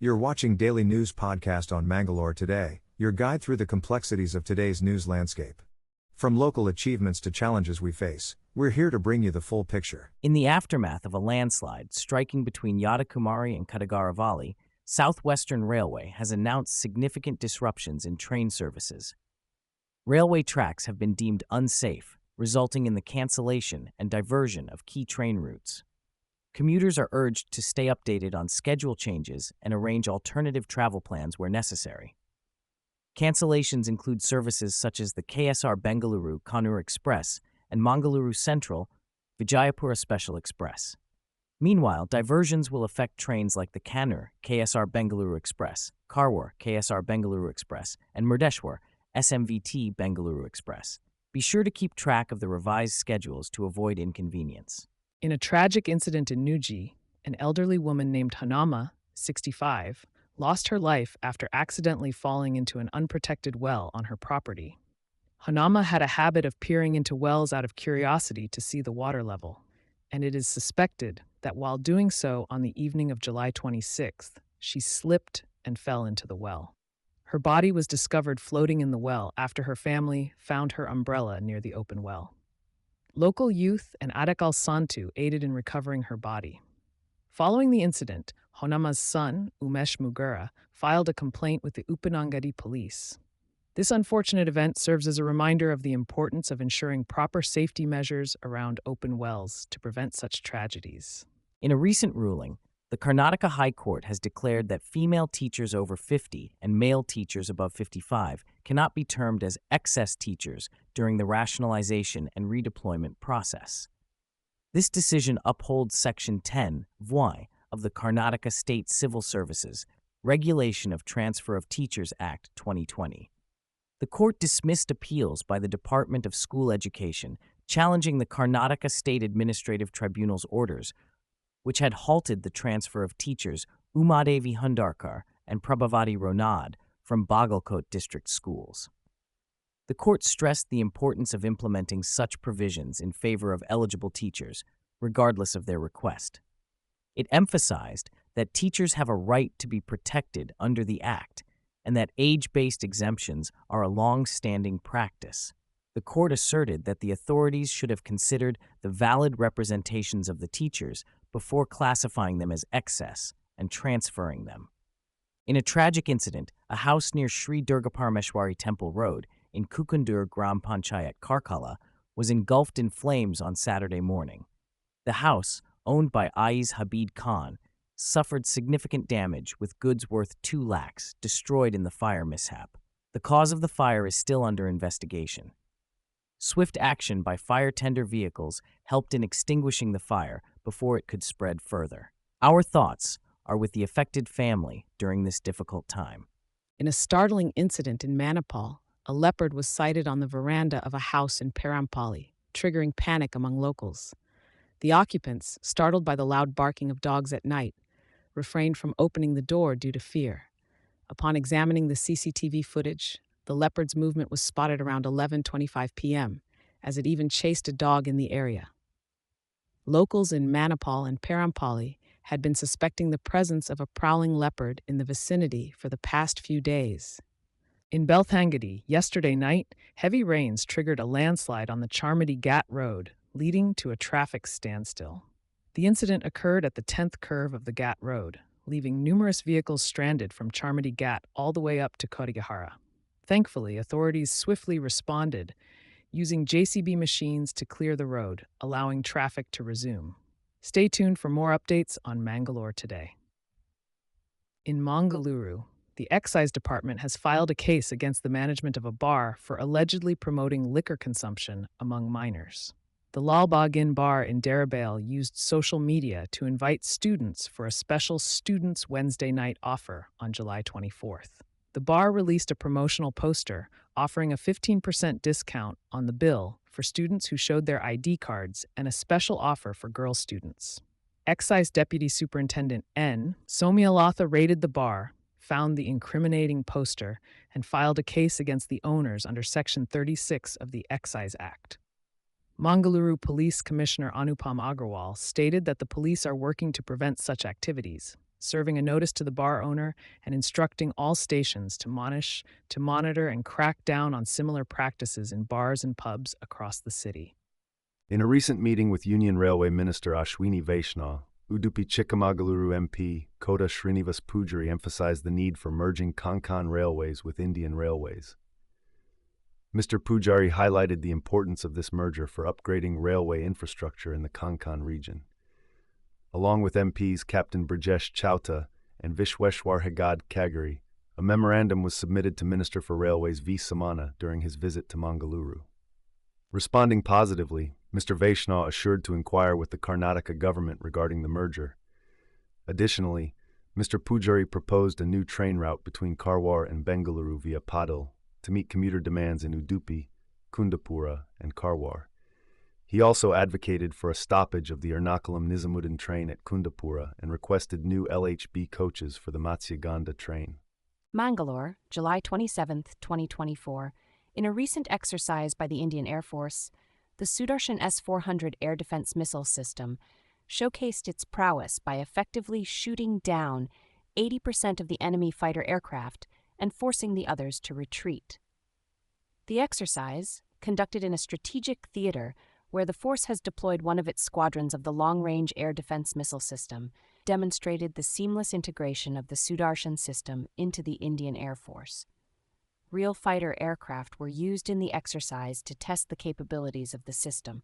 You're watching Daily News Podcast on Mangalore Today, your guide through the complexities of today's news landscape. From local achievements to challenges we face, we're here to bring you the full picture. In the aftermath of a landslide striking between Yadakumari and Kadagaravalli, Southwestern Railway has announced significant disruptions in train services. Railway tracks have been deemed unsafe, resulting in the cancellation and diversion of key train routes. Commuters are urged to stay updated on schedule changes and arrange alternative travel plans where necessary. Cancellations include services such as the KSR Bengaluru Kannur Express and Mangalore Central Vijayapura Special Express. Meanwhile, diversions will affect trains like the Kannur KSR Bengaluru Express, Karwar KSR Bengaluru Express, and Murdeshwar SMVT Bengaluru Express. Be sure to keep track of the revised schedules to avoid inconvenience. In a tragic incident in Nuji, an elderly woman named Hanama, 65, lost her life after accidentally falling into an unprotected well on her property. Hanama had a habit of peering into wells out of curiosity to see the water level, and it is suspected that while doing so on the evening of July 26th, she slipped and fell into the well. Her body was discovered floating in the well after her family found her umbrella near the open well. Local youth and Adakal Santu aided in recovering her body. Following the incident, Honama's son, Umesh Mugura, filed a complaint with the Uppinangady police. This unfortunate event serves as a reminder of the importance of ensuring proper safety measures around open wells to prevent such tragedies. In a recent ruling, the Karnataka High Court has declared that female teachers over 50 and male teachers above 55 cannot be termed as excess teachers during the rationalization and redeployment process. This decision upholds Section 10 (VY) of the Karnataka State Civil Services Regulation of Transfer of Teachers Act 2020. The court dismissed appeals by the Department of School Education challenging the Karnataka State Administrative Tribunal's orders, which had halted the transfer of teachers Umadevi Hundarkar and Prabhavati Ronad from Bagalkot district schools. The court stressed the importance of implementing such provisions in favor of eligible teachers, regardless of their request. It emphasized that teachers have a right to be protected under the Act and that age-based exemptions are a long-standing practice. The court asserted that the authorities should have considered the valid representations of the teachers before classifying them as excess and transferring them. In a tragic incident, a house near Sri Durgaparameshwari Temple Road in Kukundur Gram Panchayat Karkala was engulfed in flames on Saturday morning. The house, owned by Aiz Habib Khan, suffered significant damage with goods worth 2 lakhs destroyed in the fire mishap. The cause of the fire is still under investigation. Swift action by fire tender vehicles helped in extinguishing the fire before it could spread further. Our thoughts are with the affected family during this difficult time. In a startling incident in Manipal, a leopard was sighted on the veranda of a house in Perampalli, triggering panic among locals. The occupants, startled by the loud barking of dogs at night, refrained from opening the door due to fear. Upon examining the CCTV footage, the leopard's movement was spotted around 11:25 p.m., as it even chased a dog in the area. Locals in Manipal and Perampalli had been suspecting the presence of a prowling leopard in the vicinity for the past few days. In Belthangadi, yesterday night, heavy rains triggered a landslide on the Charmady Ghat road, leading to a traffic standstill. The incident occurred at the 10th curve of the Ghat road, leaving numerous vehicles stranded from Charmady Ghat all the way up to Kodigahara. Thankfully, authorities swiftly responded, using JCB machines to clear the road, allowing traffic to resume. Stay tuned for more updates on Mangalore Today. In Mangalore, the Excise Department has filed a case against the management of a bar for allegedly promoting liquor consumption among minors. The Lalbagh Inn bar in Deribale used social media to invite students for a special Students' Wednesday night offer on July 24th. The bar released a promotional poster offering a 15% discount on the bill for students who showed their ID cards and a special offer for girl students. Excise Deputy Superintendent N. Somialatha raided the bar, found the incriminating poster, and filed a case against the owners under Section 36 of the Excise Act. Mangalore Police Commissioner Anupam Agarwal stated that the police are working to prevent such activities, serving a notice to the bar owner and instructing all stations to monitor and crack down on similar practices in bars and pubs across the city. In a recent meeting with Union Railway Minister Ashwini Vaishnaw, Udupi Chikmagaluru MP Kota Srinivas Pujari emphasized the need for merging Konkan railways with Indian railways. Mr. Pujari highlighted the importance of this merger for upgrading railway infrastructure in the Konkan region. Along with MPs Captain Brajesh Chauta and Vishweshwar Hegad Kagari, a memorandum was submitted to Minister for Railways V. Samana during his visit to Mangalore. Responding positively, Mr. Vaishnaw assured to inquire with the Karnataka government regarding the merger. Additionally, Mr. Pujari proposed a new train route between Karwar and Bengaluru via Padal to meet commuter demands in Udupi, Kundapura, and Karwar. He also advocated for a stoppage of the Ernakulam-Nizamuddin train at Kundapura and requested new LHB coaches for the Matsyagandha train. Mangalore, July 27, 2024. In a recent exercise by the Indian Air Force, the Sudarshan S-400 air defense missile system showcased its prowess by effectively shooting down 80% of the enemy fighter aircraft and forcing the others to retreat. The exercise, conducted in a strategic theater where the force has deployed one of its squadrons of the long-range air defense missile system, demonstrated the seamless integration of the Sudarshan system into the Indian Air Force. Real fighter aircraft were used in the exercise to test the capabilities of the system,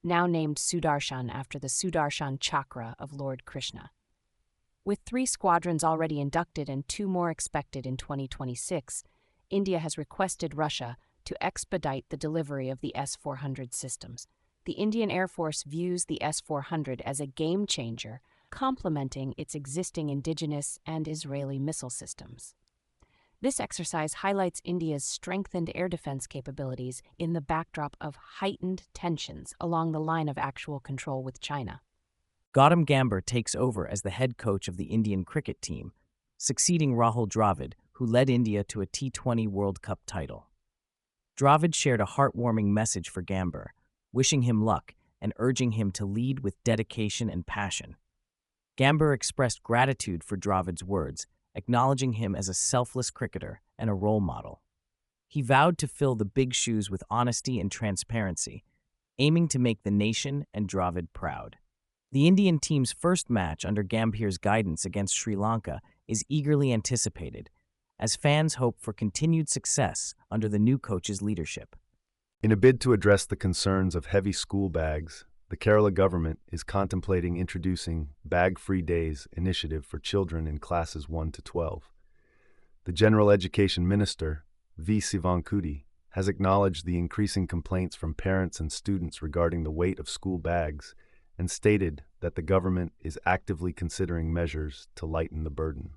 now named Sudarshan after the Sudarshan Chakra of Lord Krishna. With 3 squadrons already inducted and 2 more expected in 2026, India has requested Russia to expedite the delivery of the S-400 systems. The Indian Air Force views the S-400 as a game-changer, complementing its existing indigenous and Israeli missile systems. This exercise highlights India's strengthened air defense capabilities in the backdrop of heightened tensions along the line of actual control with China. Gautam Gambhir takes over as the head coach of the Indian cricket team, succeeding Rahul Dravid, who led India to a T20 World Cup title. Dravid shared a heartwarming message for Gambhir, wishing him luck and urging him to lead with dedication and passion. Gambhir expressed gratitude for Dravid's words, acknowledging him as a selfless cricketer and a role model. He vowed to fill the big shoes with honesty and transparency, aiming to make the nation and Dravid proud. The Indian team's first match under Gambhir's guidance against Sri Lanka is eagerly anticipated, as fans hope for continued success under the new coach's leadership. In a bid to address the concerns of heavy school bags, the Kerala government is contemplating introducing Bag-Free Days initiative for children in classes 1 to 12. The General Education Minister, V. Sivankudi, has acknowledged the increasing complaints from parents and students regarding the weight of school bags and stated that the government is actively considering measures to lighten the burden.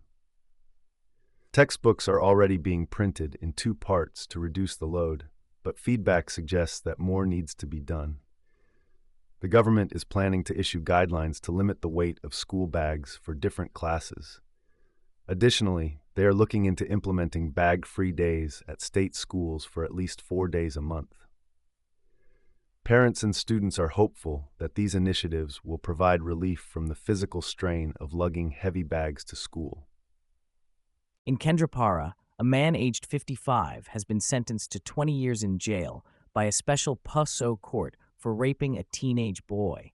Textbooks are already being printed in 2 parts to reduce the load, but feedback suggests that more needs to be done. The government is planning to issue guidelines to limit the weight of school bags for different classes. Additionally, they are looking into implementing bag-free days at state schools for at least 4 days a month. Parents and students are hopeful that these initiatives will provide relief from the physical strain of lugging heavy bags to school. In Kendrapara, a man aged 55 has been sentenced to 20 years in jail by a special POSO court for raping a teenage boy.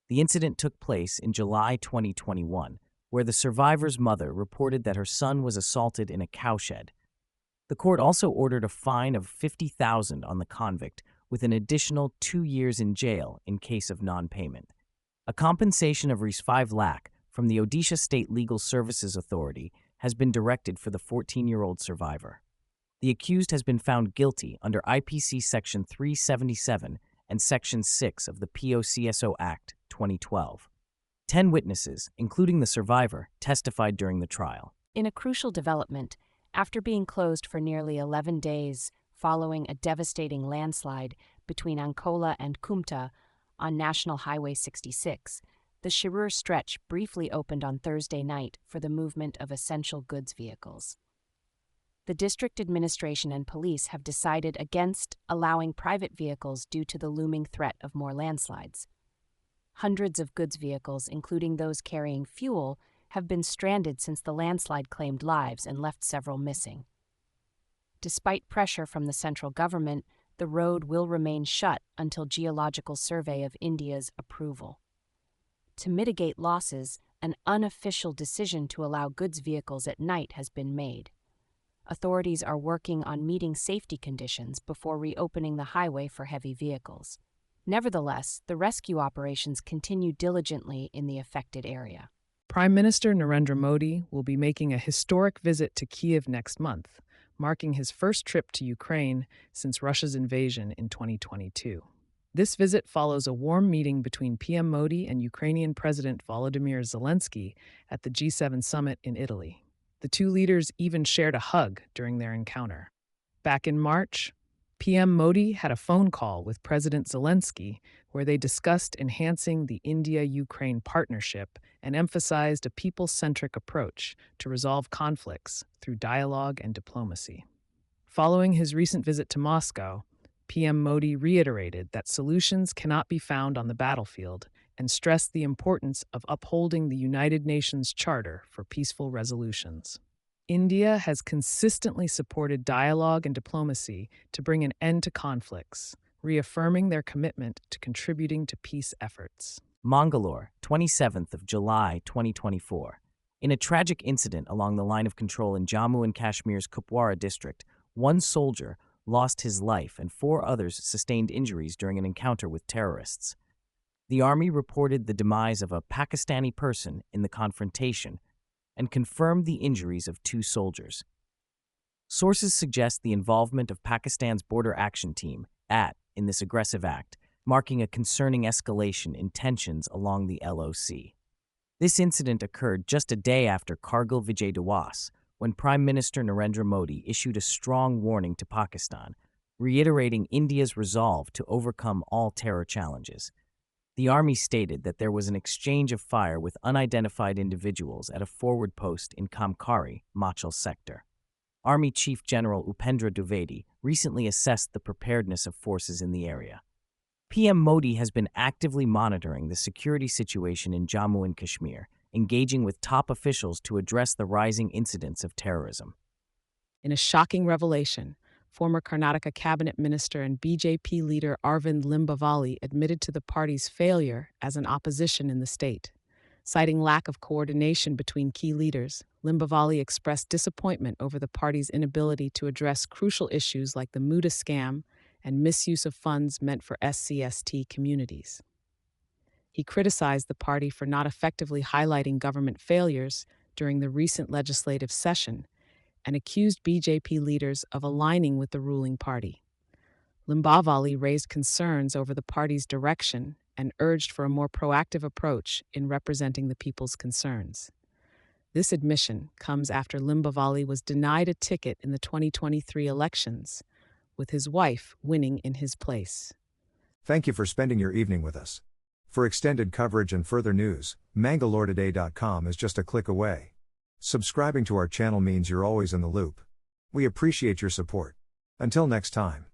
The incident took place in July 2021, where the survivor's mother reported that her son was assaulted in a cowshed. The court also ordered a fine of $50,000 on the convict, with an additional 2 years in jail in case of non-payment. A compensation of Rs 5 lakh from the Odisha State Legal Services Authority has been directed for the 14-year-old survivor. The accused has been found guilty under IPC Section 377 and Section 6 of the POCSO Act 2012. 10 witnesses, including the survivor, testified during the trial. In a crucial development, after being closed for nearly 11 days following a devastating landslide between Ankola and Kumta on National Highway 66, the Shirur stretch briefly opened on Thursday night for the movement of essential goods vehicles. The district administration and police have decided against allowing private vehicles due to the looming threat of more landslides. Hundreds of goods vehicles, including those carrying fuel, have been stranded since the landslide claimed lives and left several missing. Despite pressure from the central government, the road will remain shut until Geological Survey of India's approval. To mitigate losses, an unofficial decision to allow goods vehicles at night has been made. Authorities are working on meeting safety conditions before reopening the highway for heavy vehicles. Nevertheless, the rescue operations continue diligently in the affected area. Prime Minister Narendra Modi will be making a historic visit to Kyiv next month, marking his first trip to Ukraine since Russia's invasion in 2022. This visit follows a warm meeting between PM Modi and Ukrainian President Volodymyr Zelensky at the G7 summit in Italy. The two leaders even shared a hug during their encounter. Back in March, PM Modi had a phone call with President Zelensky where they discussed enhancing the India-Ukraine partnership and emphasized a people-centric approach to resolve conflicts through dialogue and diplomacy. Following his recent visit to Moscow, PM Modi reiterated that solutions cannot be found on the battlefield and stressed the importance of upholding the United Nations Charter for peaceful resolutions. India has consistently supported dialogue and diplomacy to bring an end to conflicts, reaffirming their commitment to contributing to peace efforts. Mangalore, 27th of July, 2024. In a tragic incident along the line of control in Jammu and Kashmir's Kupwara district, one soldier lost his life and 4 others sustained injuries during an encounter with terrorists. The army reported the demise of a Pakistani person in the confrontation and confirmed the injuries of 2 soldiers. Sources suggest the involvement of Pakistan's Border Action Team, in this aggressive act, marking a concerning escalation in tensions along the LOC. This incident occurred just a day after Kargil Vijay Diwas, when Prime Minister Narendra Modi issued a strong warning to Pakistan, reiterating India's resolve to overcome all terror challenges. The army stated that there was an exchange of fire with unidentified individuals at a forward post in Kamkari, Machal sector. Army Chief General Upendra Dwivedi recently assessed the preparedness of forces in the area. PM Modi has been actively monitoring the security situation in Jammu and Kashmir, engaging with top officials to address the rising incidents of terrorism. In a shocking revelation, former Karnataka cabinet minister and BJP leader Arvind Limbavali admitted to the party's failure as an opposition in the state. Citing lack of coordination between key leaders, Limbavali expressed disappointment over the party's inability to address crucial issues like the Muda scam and misuse of funds meant for SC/ST communities. He criticized the party for not effectively highlighting government failures during the recent legislative session and accused BJP leaders of aligning with the ruling party. Limbavali raised concerns over the party's direction and urged for a more proactive approach in representing the people's concerns. This admission comes after Limbavali was denied a ticket in the 2023 elections, with his wife winning in his place. Thank you for spending your evening with us. For extended coverage and further news, mangaloretoday.com is just a click away. Subscribing to our channel means you're always in the loop. We appreciate your support. Until next time.